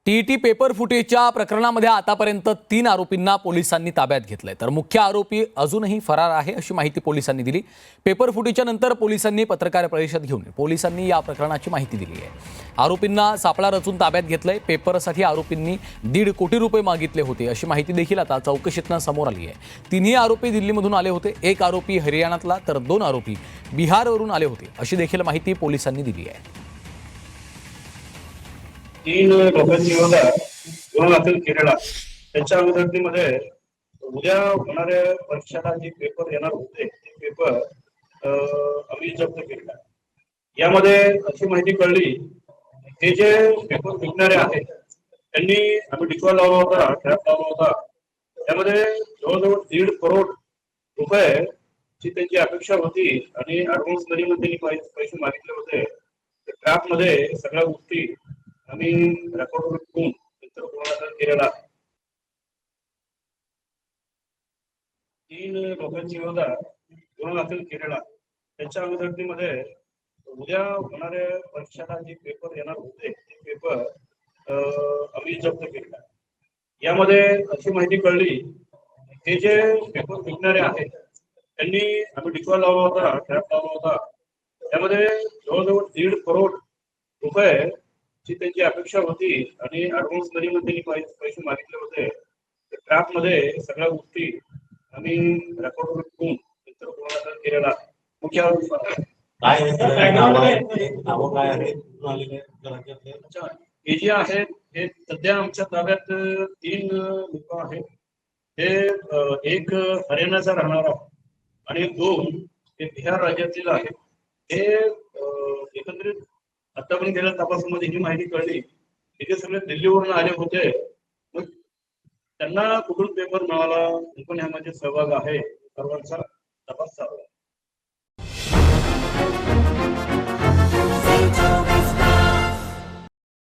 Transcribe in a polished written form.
TET paper फुटेजच्या प्रकरणामध्ये आतापर्यंत 3 आरोपींना पोलिसांनी ताब्यात घेतलंय, तर मुख्य आरोपी अजूनही फरार आहे अशी माहिती पोलिसांनी दिली। पेपर फुटेजच्या नंतर पोलिसांनी पत्रकार परिषद घेऊन पोलिसांनी या प्रकरणाची माहिती दिली आहे। आरोपींना सापळा रचून ताब्यात घेतलंय। पेपरसाठी आरोपींनी 1.5 कोटी रुपये मागितले होते अशी माहिती देखील आता चौकशीतून समोर आली आहे। तिन्ही आरोपी दिल्लीमधून आले होते, एक आरोपी हरियाणातला तर 2 आरोपी बिहारवरून आले होते अशी देखील माहिती पोलिसांनी दिली आहे। 3 लोकांची विरोधात गुन्हा दाखल केलेला त्यांच्या अनुमतीमध्ये उद्या होणाऱ्या परीक्षेला जे पेपर येणार होते ते पेपर आम्ही जप्त केलेला। यामध्ये अशी माहिती कळली, हे जे पेपर विकणारे आहेत त्यांनी आम्ही डिकॉय लावला होता, ट्रॅप लावला होता। त्यामध्ये जवळजवळ 1.5 करोड रुपये ची त्यांची अपेक्षा होती आणि ऍडव्हान्स मनी पैसे मागितले होते। ट्रॅप मध्ये सगळ्या गोष्टी आम्ही रेकॉर्ड करून गुन्हा केलेला। 3 लोकांची विरोधात गुन्हा दाखल केलेला त्यांच्या अनुमतीमध्ये उद्या होणाऱ्या परीक्षेला जे पेपर येणार होते ते पेपर आम्ही जप्त केलेला। यामध्ये अशी माहिती कळली, हे जे पेपर विकणारे आहेत त्यांनी आम्ही डिकॉय लावला होता, ट्रॅप लावला होता। त्यामध्ये जवळजवळ 1.5 करोड रुपये ची त्यांची अपेक्षा होती आणि ऍडव्हान्स मनी पैसे मागितले होते। ट्रॅप मध्ये सगळ्या गोष्टी आम्ही रेकॉर्ड करून गुन्हा केलेला। मुख्य आरोपी हे जे आहेत हे सध्या आमच्या ताब्यात 3 लोक आहेत। हे एक हरियाणाचा राहणारा आणि 2 हे बिहार राज्यातील आहेत। हे एकत्रित आतापर्यंत गेल्या तपासामध्ये ही माहिती कळली, हे सगळे दिल्लीवरून आले होते। मग त्यांना कुठून पेपर मिळाला, कोण यामध्ये सहभाग आहे, सर्वांचा तपास चालू आहे।